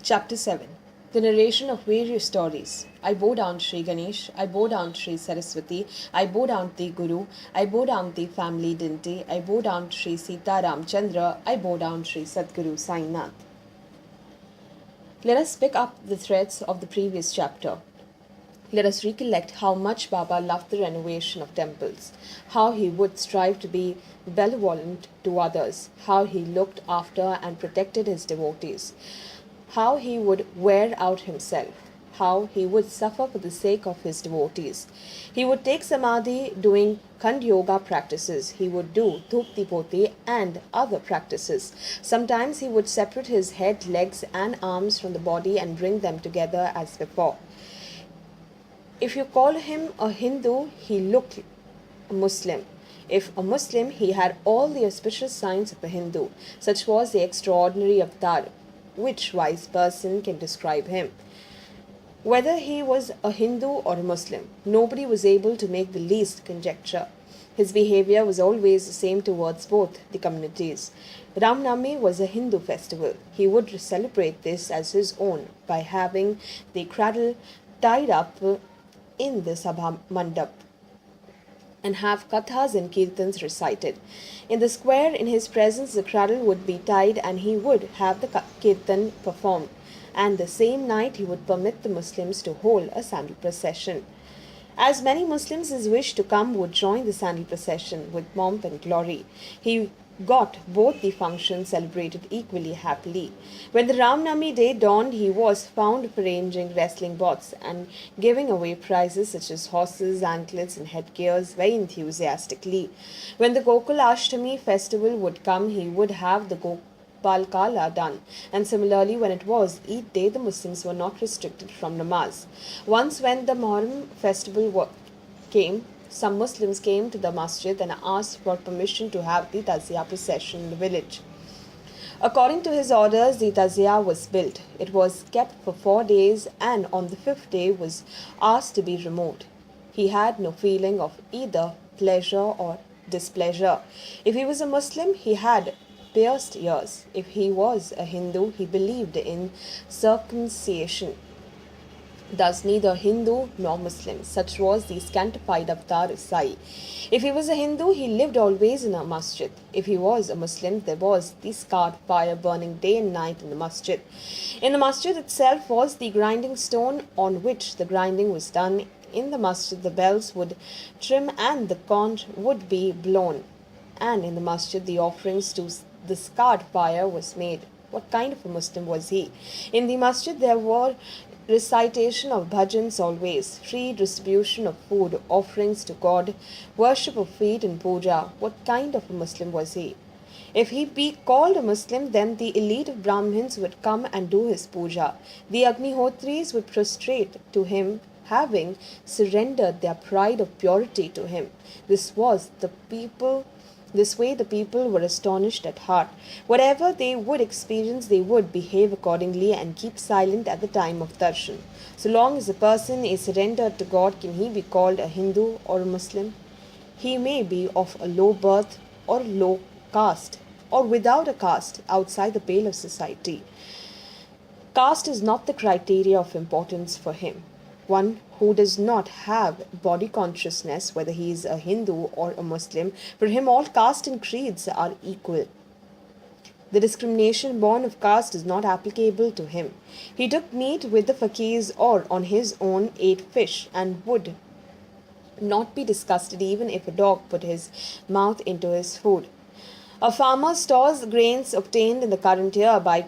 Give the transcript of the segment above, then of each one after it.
Chapter 7. The narration of various stories. I bow down Sri Ganesh, I bow down Sri Saraswati, I bow down the Guru, I bow down the family Dinty, I bow down Sri Sita Ramchandra, I bow down Sri Sadguru Sainath. Let us pick up the threads of the previous chapter. Let us recollect how much Baba loved the renovation of temples, how he would strive to be benevolent to others, how he looked after and protected his devotees, how he would wear out himself, how he would suffer for the sake of his devotees. He would take samadhi doing Khand Yoga practices. He would do Dhupti Poti and other practices. Sometimes he would separate his head, legs, and arms from the body and bring them together as before. If you call him a Hindu, he looked a Muslim. If a Muslim, he had all the auspicious signs of a Hindu. Such was the extraordinary avatar. Which wise person can describe him? Whether he was a Hindu or a Muslim, nobody was able to make the least conjecture. His behavior was always the same towards both the communities. Ram Navami was a Hindu festival. He would celebrate this as his own by having the cradle tied up in the Sabha Mandap and have kathas and kirtans recited. In the square, in his presence, the cradle would be tied and he would have the kirtan performed. And the same night, he would permit the Muslims to hold a sandal procession. As many Muslims as wished to come would join the sandal procession with pomp and glory. He got both the functions celebrated equally happily. When the Ram Navami day dawned, he was found arranging wrestling bouts and giving away prizes such as horses, anklets, and headgears very enthusiastically. When the Gokul Ashtami festival would come, he would have the Gopalkala done. And similarly, when it was Eid day, the Muslims were not restricted from namaz. Once, when the Muharram festival came, some Muslims came to the masjid and asked for permission to have the Taziyah procession in the village. According to his orders, the Taziyah was built. It was kept for 4 days and on the 5th day was asked to be removed. He had no feeling of either pleasure or displeasure. If he was a Muslim, he had pierced ears. If he was a Hindu, he believed in circumcision. Thus, neither Hindu nor Muslim. Such was the scantified avatar of Sai. If he was a Hindu, he lived always in a masjid. If he was a Muslim, there was the scarred fire burning day and night in the masjid. In the masjid itself was the grinding stone on which the grinding was done. In the masjid, the bells would trim and the conch would be blown. And in the masjid, the offerings to the scarred fire was made. What kind of a Muslim was he? In the masjid, there were recitation of bhajans always, free distribution of food, offerings to God, worship of feet and puja. What kind of a Muslim was he? If he be called a Muslim, then the elite of Brahmins would come and do his puja. The Agnihotris would prostrate to him, having surrendered their pride of purity to him. This way the people were astonished at heart. Whatever they would experience, they would behave accordingly and keep silent at the time of darshan. So long as a person is surrendered to God, can he be called a Hindu or a Muslim? He may be of a low birth or low caste, or without a caste outside the pale of society. Caste is not the criteria of importance for him. One who does not have body consciousness, whether he is a Hindu or a Muslim, for him all caste and creeds are equal. The discrimination born of caste is not applicable to him. He took meat with the fakirs or on his own ate fish and would not be disgusted even if a dog put his mouth into his food. A farmer stores grains obtained in the current year by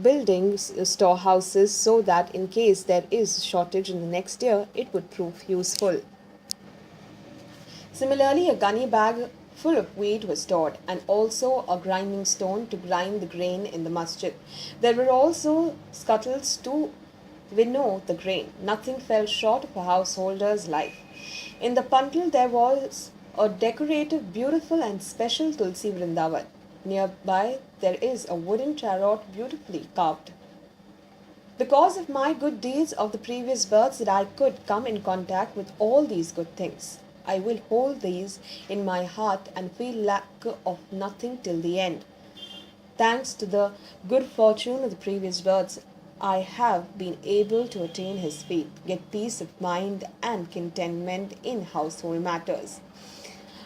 building storehouses so that in case there is shortage in the next year, it would prove useful. Similarly, a gunny bag full of wheat was stored, and also a grinding stone to grind the grain in the masjid. There were also scuttles to winnow the grain. Nothing fell short of a householder's life. In the pandal there was a decorative, beautiful and special Tulsi Vrindavan. Nearby there is a wooden chariot beautifully carved. Because of my good deeds of the previous births that I could come in contact with all these good things. I will hold these in my heart and feel lack of nothing till the end. Thanks to the good fortune of the previous births, I have been able to attain his faith, get peace of mind and contentment in household matters.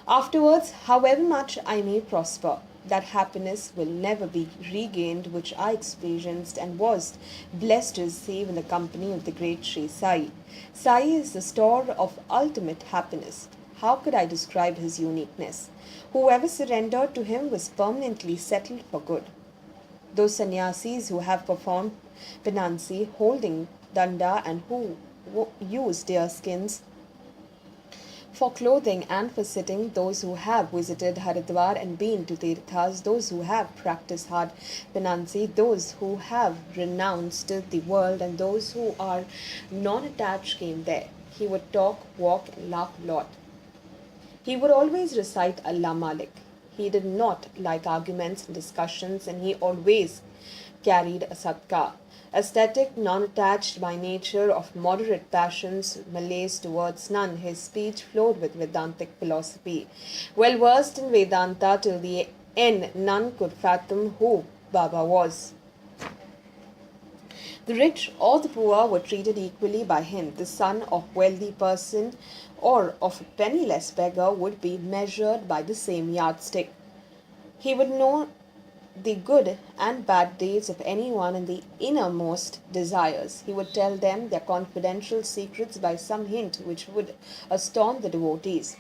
Afterwards, however much I may prosper, that happiness will never be regained which I experienced and was blessed to receive in the company of the great Sri Sai. Sai is the store of ultimate happiness. How could I describe his uniqueness? Whoever surrendered to him was permanently settled for good. Those sannyasis who have performed penancy, holding danda, and who use deer skins for clothing and for sitting, those who have visited Haridwar and been to Tirthas, those who have practiced hard penancy, those who have renounced the world, and those who are non-attached came there. He would talk, walk, and laugh a lot. He would always recite Allah Malik. He did not like arguments and discussions, and he always carried a satka. Aesthetic, non-attached by nature, of moderate passions, malaise towards none, his speech flowed with Vedantic philosophy. Well versed in Vedanta till the end, none could fathom who Baba was. The rich or the poor were treated equally by him. The son of a wealthy person or of a penniless beggar would be measured by the same yardstick. He would know the good and bad deeds of anyone and the innermost desires. He would tell them their confidential secrets by some hint which would astound the devotees.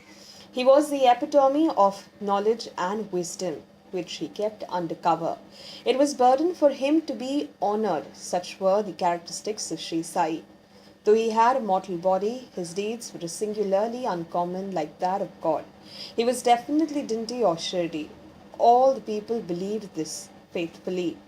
He was the epitome of knowledge and wisdom, which he kept under cover. It was burden for him to be honored. Such were the characteristics of Sri Sai. Though he had a mortal body, his deeds were singularly uncommon, like that of God. He was definitely Dinti or Shirdi. All the people believed this faithfully.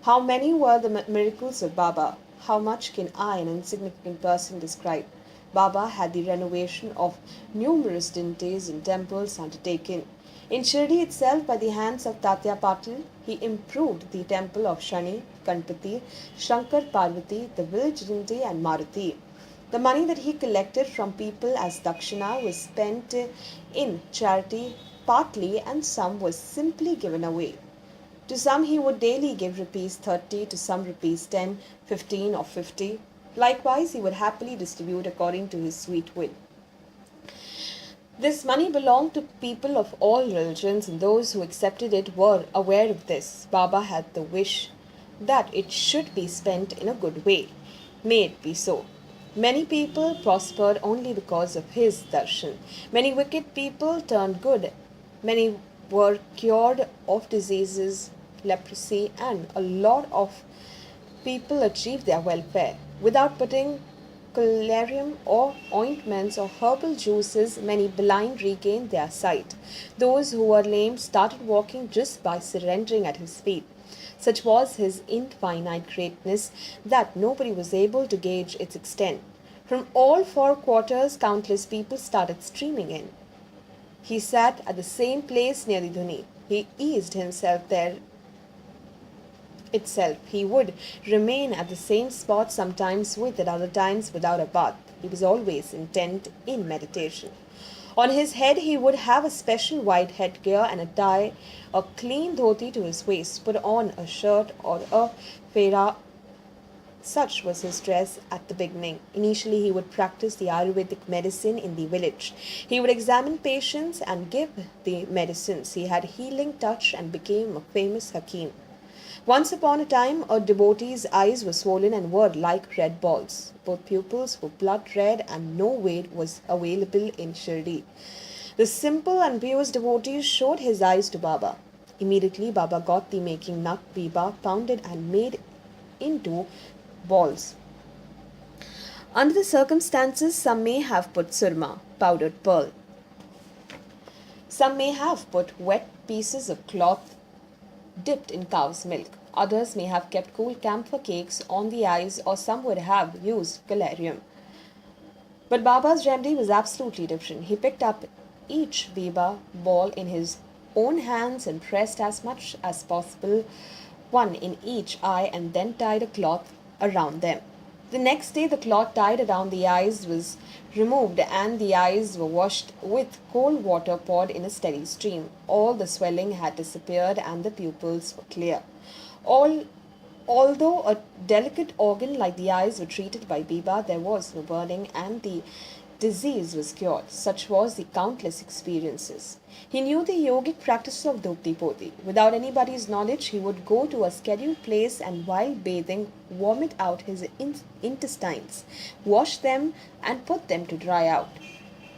How many were the miracles of Baba? How much can I, an insignificant person, describe? Baba had the renovation of numerous dintis and temples undertaken. In Shirdi itself, by the hands of Tatya Patil, he improved the temple of Shani, Kanpati, Shankar Parvati, the village dinti, and Maruti. The money that he collected from people as dakshina was spent in charity partly, and some was simply given away. To some he would daily give rupees 30, to some rupees 10, 15 or 50. Likewise, he would happily distribute according to his sweet will. This money belonged to people of all religions, and those who accepted it were aware of this. Baba had the wish that it should be spent in a good way. May it be so. Many people prospered only because of his darshan. Many wicked people turned good. Many were cured of diseases, leprosy, and a lot of people achieved their welfare. Without putting collyrium or ointments or herbal juices, many blind regained their sight. Those who were lame started walking just by surrendering at his feet. Such was his infinite greatness that nobody was able to gauge its extent. From all four quarters, countless people started streaming in. He sat at the same place near the Dhuni. He eased himself there itself. He would remain at the same spot, sometimes with, at other times without a bath. He was always intent in meditation. On his head he would have a special white headgear and tie a clean dhoti to his waist, put on a shirt or a fera. Such was his dress at the beginning. Initially, he would practice the Ayurvedic medicine in the village. He would examine patients and give the medicines. He had healing touch and became a famous Hakim. Once upon a time, a devotee's eyes were swollen and were like red balls. Both pupils were blood red and no weight was available in Shirdi. The simple and pious devotees showed his eyes to Baba. Immediately, Baba got the making nut biba, pounded and made into balls. Under the circumstances, some may have put surma, powdered pearl. Some may have put wet pieces of cloth dipped in cow's milk. Others may have kept cool camphor cakes on the eyes, or some would have used collyrium. But Baba's remedy was absolutely different. He picked up each biba ball in his own hands and pressed as much as possible, one in each eye, and then tied a cloth around them. The next day, the cloth tied around the eyes was removed and the eyes were washed with cold water poured in a steady stream. All the swelling had disappeared and the pupils were clear. All Although a delicate organ like the eyes were treated by Biba, there was no burning and the disease was cured. Such was the countless experiences. He knew the yogic practice of Dupti Poti. Without anybody's knowledge, he would go to a scheduled place and while bathing, vomit out his intestines, wash them and put them to dry out.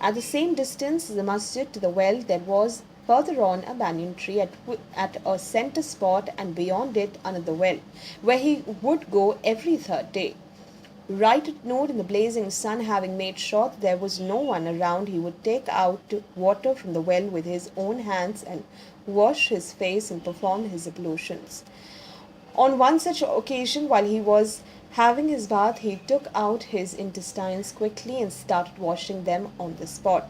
At the same distance as the masjid to the well, there was further on a banyan tree at a center spot, and beyond it another well, where he would go every third day. Right at noon in the blazing sun, having made sure that there was no one around, he would take out water from the well with his own hands and wash his face and perform his ablutions. On one such occasion, while he was having his bath, he took out his intestines quickly and started washing them on the spot.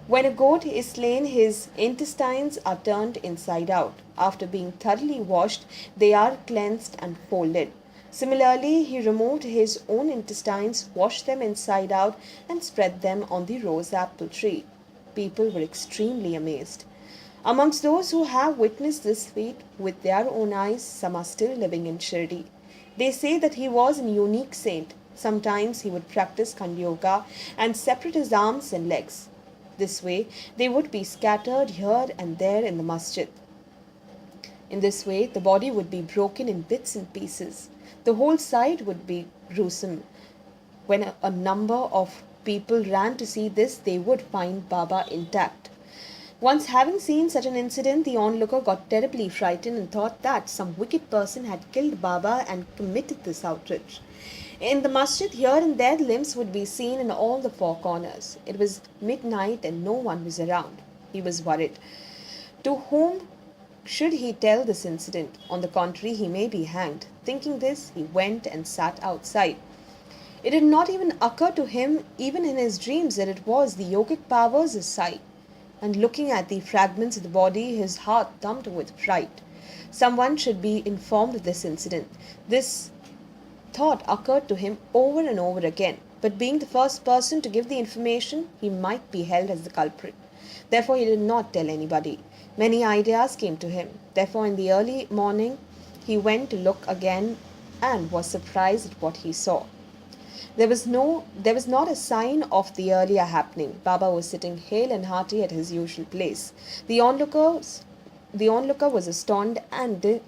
When a goat is slain, his intestines are turned inside out. After being thoroughly washed, they are cleansed and folded. Similarly, he removed his own intestines, washed them inside out, and spread them on the rose apple tree. People were extremely amazed. Amongst those who have witnessed this feat with their own eyes, some are still living in Shirdi. They say that he was a unique saint. Sometimes he would practice Khanda Yoga and separate his arms and legs. This way, they would be scattered here and there in the masjid. In this way, the body would be broken in bits and pieces. The whole sight would be gruesome. When a number of people ran to see this, they would find Baba intact. Once having seen such an incident, the onlooker got terribly frightened and thought that some wicked person had killed Baba and committed this outrage. In the masjid, here and there, limbs would be seen in all the four corners. It was midnight and no one was around. He was worried. To whom should he tell this incident? On the contrary, he may be hanged. Thinking this, he went and sat outside. It did not even occur to him, even in his dreams, that it was the yogic powers aside. And looking at the fragments of the body, his heart thumped with fright. Someone should be informed of this incident. This thought occurred to him over and over again, but being the first person to give the information, he might be held as the culprit. Therefore, he did not tell anybody. Many ideas came to him. Therefore, in the early morning, he went to look again and was surprised at what he saw. There was not a sign of the earlier happening. Baba was sitting hale and hearty at his usual place. The onlooker was astounded and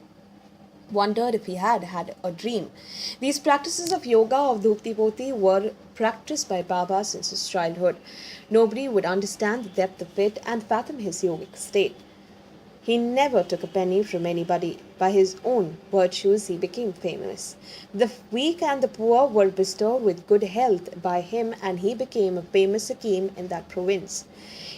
wondered if he had had a dream. These practices of yoga of Dhupti Poti were practiced by Baba since his childhood. Nobody would understand the depth of it and fathom his yogic state. He never took a penny from anybody. By his own virtues, he became famous. The weak and the poor were bestowed with good health by him, and he became a famous Hakim in that province.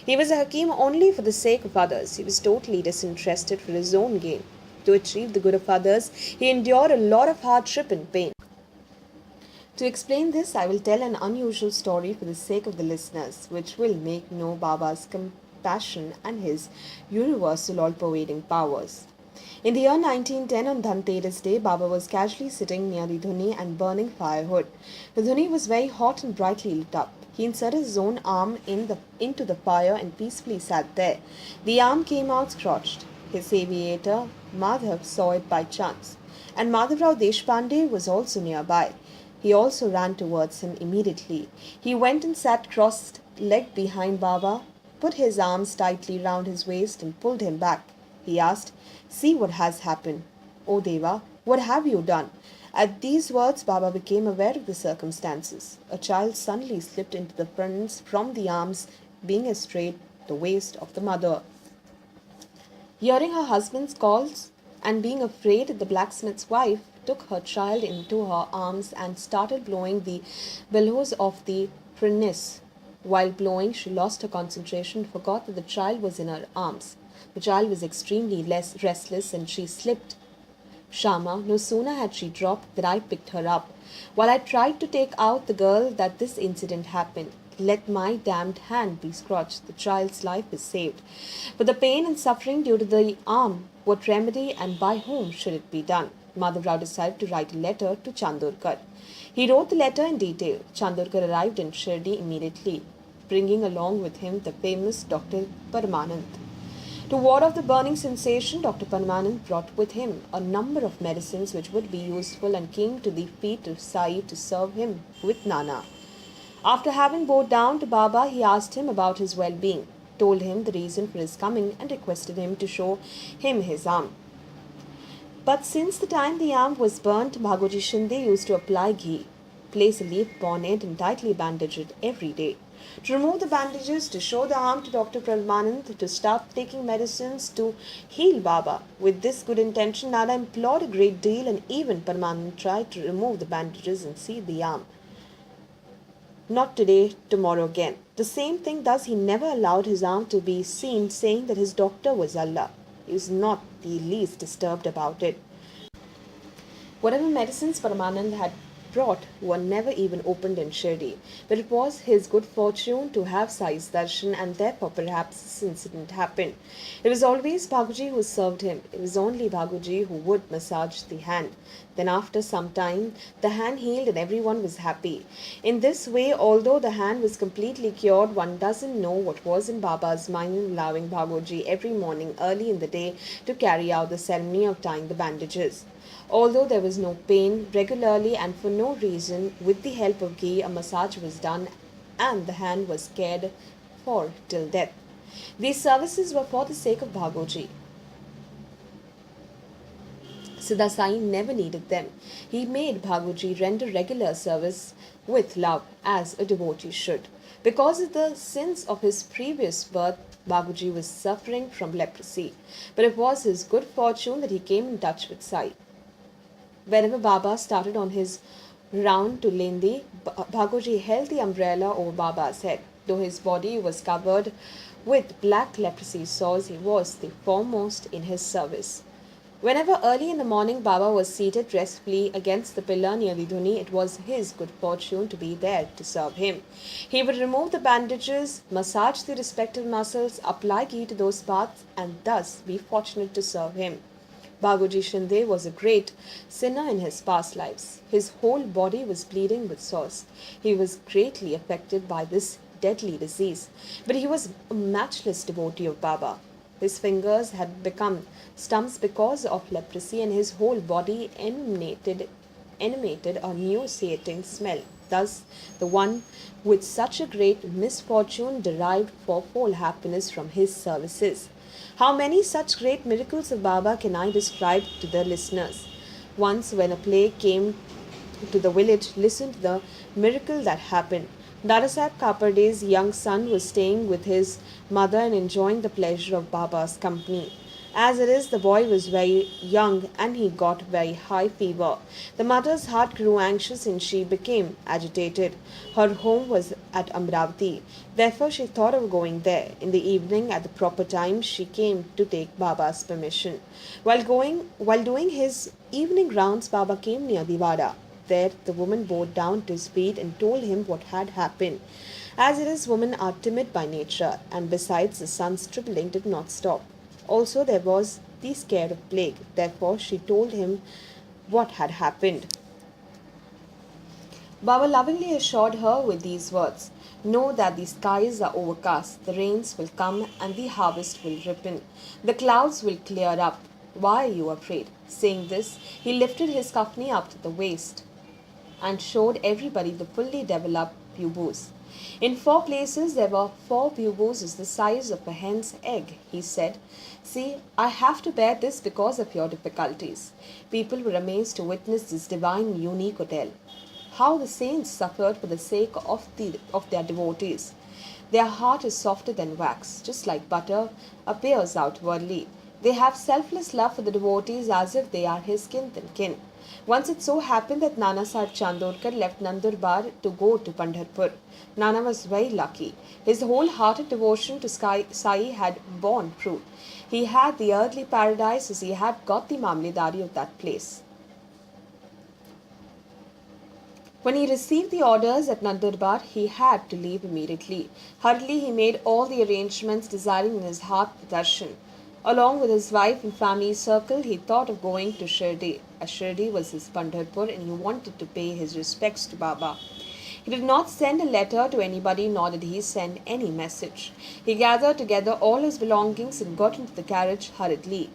He was a Hakim only for the sake of others. He was totally disinterested for his own gain. To achieve the good of others, he endured a lot of hardship and pain. To explain this, I will tell an unusual story for the sake of the listeners, which will make know Baba's compassion and his universal all-pervading powers. In the year 1910, on Dhanteras Day, Baba was casually sitting near the dhuni and burning firewood. The dhuni was very hot and brightly lit up. He inserted his own arm into the fire and peacefully sat there. The arm came out scorched. His aviator, Madhav, saw it by chance, and Madhavrao Deshpande was also nearby. He also ran towards him immediately. He went and sat cross-legged behind Baba, put his arms tightly round his waist and pulled him back. He asked, "See what has happened. O Deva, what have you done?" At these words, Baba became aware of the circumstances. A child suddenly slipped into the fronts from the arms, being astrayed the waist of the mother. Hearing her husband's calls and being afraid, the blacksmith's wife took her child into her arms and started blowing the bellows of the furnace. While blowing, she lost her concentration and forgot that the child was in her arms. The child was extremely restless and she slipped. Shama, no sooner had she dropped than I picked her up. While I tried to take out the girl, that this incident happened. Let my damned hand be scorched. The child's life is saved. For the pain and suffering due to the arm, what remedy and by whom should it be done? Madhavrao decided to write a letter to Chandorkar. He wrote the letter in detail. Chandorkar arrived in Shirdi immediately, bringing along with him the famous Dr. Paramanand. To ward off the burning sensation, Dr. Parmanand brought with him a number of medicines which would be useful and came to the feet of Sai to serve him with Nana. After having bowed down to Baba, he asked him about his well being, told him the reason for his coming, and requested him to show him his arm. But since the time the arm was burnt, Bhagoji Shinde used to apply ghee, place a leaf upon it, and tightly bandage it every day. To remove the bandages, to show the arm to Dr. Parmanand, to start taking medicines to heal Baba. With this good intention, Nana implored a great deal, and even Parmanand tried to remove the bandages and see the arm. Not today, tomorrow again. The same thing thus he never allowed his arm to be seen, saying that his doctor was Allah. He was not the least disturbed about it. Whatever medicines Paramanand had brought were never even opened in Shirdi, but it was his good fortune to have Sai's darshan, and therefore perhaps this incident happened. It was always Bhaguji who served him. It was only Bhaguji who would massage the hand. Then after some time, the hand healed and everyone was happy. In this way, although the hand was completely cured, one doesn't know what was in Baba's mind in allowing Bhaguji every morning early in the day to carry out the ceremony of tying the bandages. Although there was no pain, regularly and for no reason, with the help of ghee, a massage was done and the hand was cared for till death. These services were for the sake of Bhagoji. Siddha Sai never needed them. He made Bhagoji render regular service with love, as a devotee should. Because of the sins of his previous birth, Bhagoji was suffering from leprosy. But it was his good fortune that he came in touch with Sai. Whenever Baba started on his round to Lendi, Bhagoji held the umbrella over Baba's head. Though his body was covered with black leprosy sores, he was the foremost in his service. Whenever early in the morning Baba was seated restfully against the pillar near the dhuni, it was his good fortune to be there to serve him. He would remove the bandages, massage the respective muscles, apply ghee to those parts, and thus be fortunate to serve him. Bhagoji Shinde was a great sinner in his past lives. His whole body was bleeding with sores. He was greatly affected by this deadly disease, but he was a matchless devotee of Baba. His fingers had become stumps because of leprosy, and his whole body emanated a nauseating smell. Thus, the one with such a great misfortune derived fourfold happiness from his services. How many such great miracles of Baba can I describe to the listeners? Once, when a plague came to the village, listen to the miracle that happened. Dadasaheb Kaparde's young son was staying with his mother and enjoying the pleasure of Baba's company. As it is, the boy was very young and he got very high fever. The mother's heart grew anxious and she became agitated. Her home was at Amravati. Therefore, she thought of going there. In the evening, at the proper time, she came to take Baba's permission. While doing his evening rounds, Baba came near the Vada. There, the woman bowed down to his feet and told him what had happened. As it is, women are timid by nature, and besides, the son's trembling did not stop. Also, there was the scare of plague. Therefore, she told him what had happened. Baba lovingly assured her with these words, "Know that the skies are overcast, the rains will come, and the harvest will ripen. The clouds will clear up. Why are you afraid?" Saying this, he lifted his kafni up to the waist and showed everybody the fully developed buboes. In 4 places there were 4 buboes the size of a hen's egg. He said, "See, I have to bear this because of your difficulties." People were amazed to witness this divine unique hotel. How the saints suffered for the sake of their devotees. Their heart is softer than wax, just like butter appears outwardly. They have selfless love for the devotees as if they are his kin and kin. Once it so happened that Nana Sahib Chandorkar left Nandurbar to go to Pandharpur. Nana was very lucky. His wholehearted devotion to Sai had borne fruit. He had the earthly paradise as he had got the mamledari of that place. When he received the orders at Nandurbar, he had to leave immediately. Hurriedly he made all the arrangements, desiring in his heart the darshan. Along with his wife and family circle, he thought of going to Shirdi, as Shirdi was his Pandharpur and he wanted to pay his respects to Baba. He did not send a letter to anybody, nor did he send any message. He gathered together all his belongings and got into the carriage hurriedly.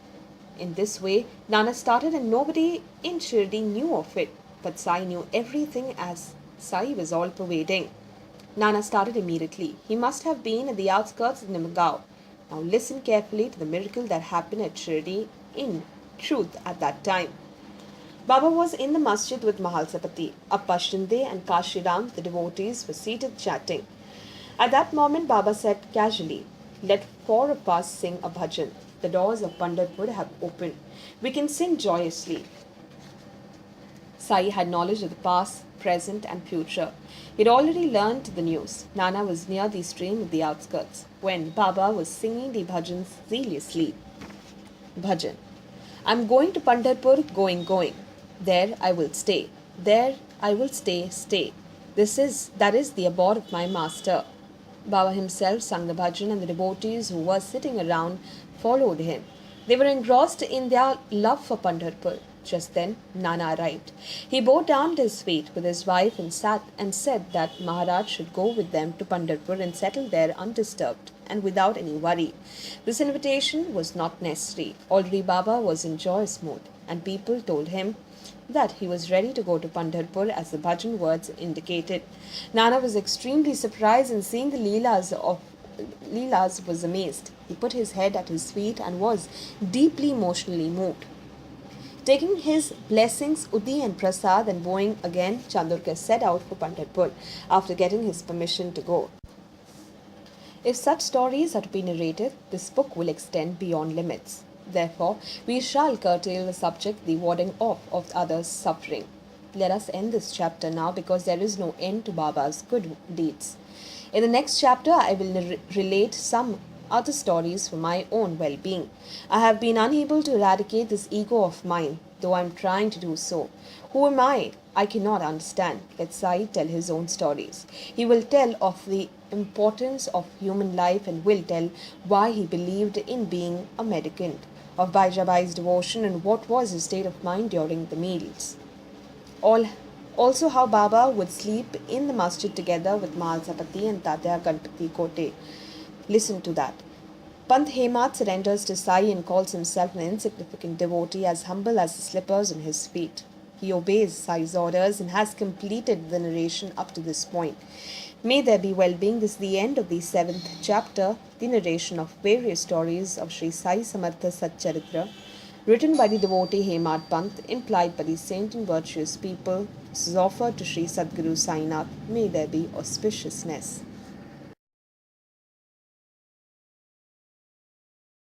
In this way, Nana started, and nobody in Shirdi knew of it. But Sai knew everything, as Sai was all pervading. Nana started immediately. He must have been at the outskirts of Nimagao. Now listen carefully to the miracle that happened at Shirdi in truth at that time. Baba was in the masjid with Mahalsapati. Appa Shinde and Kashiram, the devotees, were seated chatting. At that moment, Baba said casually, "Let four of us sing a bhajan. The doors of Pandharpur have opened. We can sing joyously." Sai had knowledge of the past, present, and future. He had already learned the news. Nana was near the stream at the outskirts when Baba was singing the bhajans zealously. Bhajan. "I'm going to Pandharpur, going. There I will stay. There I will stay. That is the abode of my master." Baba himself sang the bhajan, and the devotees who were sitting around followed him. They were engrossed in their love for Pandharpur. Just then, Nana arrived. He bowed down to his feet with his wife and said that Maharaj should go with them to Pandharpur and settle there undisturbed and without any worry. This invitation was not necessary. Already Baba was in joyous mood, and people told him that he was ready to go to Pandharpur as the bhajan words indicated. Nana was extremely surprised, and seeing the Leelas was amazed. He put his head at his feet and was deeply emotionally moved. Taking his blessings, Udi and Prasad, and bowing again, Chandorkar set out for Pandharpur after getting his permission to go. If such stories are to be narrated, this book will extend beyond limits. Therefore, we shall curtail the subject, the warding off of others' suffering. Let us end this chapter now, because there is no end to Baba's good deeds. In the next chapter, I will relate some other stories for my own well-being. I have been unable to eradicate this ego of mine, though I am trying to do so. Who am I? I cannot understand. Let Sai tell his own stories. He will tell of the importance of human life and will tell why he believed in being a mendicant, of Baijabai's devotion and what was his state of mind during the meals. Also how Baba would sleep in the masjid together with Mahalsapati and Tatya Ganpati Kote. Listen to that. Pant Hemat surrenders to Sai and calls himself an insignificant devotee, as humble as the slippers on his feet. He obeys Sai's orders and has completed the narration up to this point. May there be well-being. This is the end of the 7th chapter, the narration of various stories of Sri Sai Samartha Satcharitra, written by the devotee Hemat Pant, implied by the saint and virtuous people. This is offered to Sri Sadguru Sainath. May there be auspiciousness.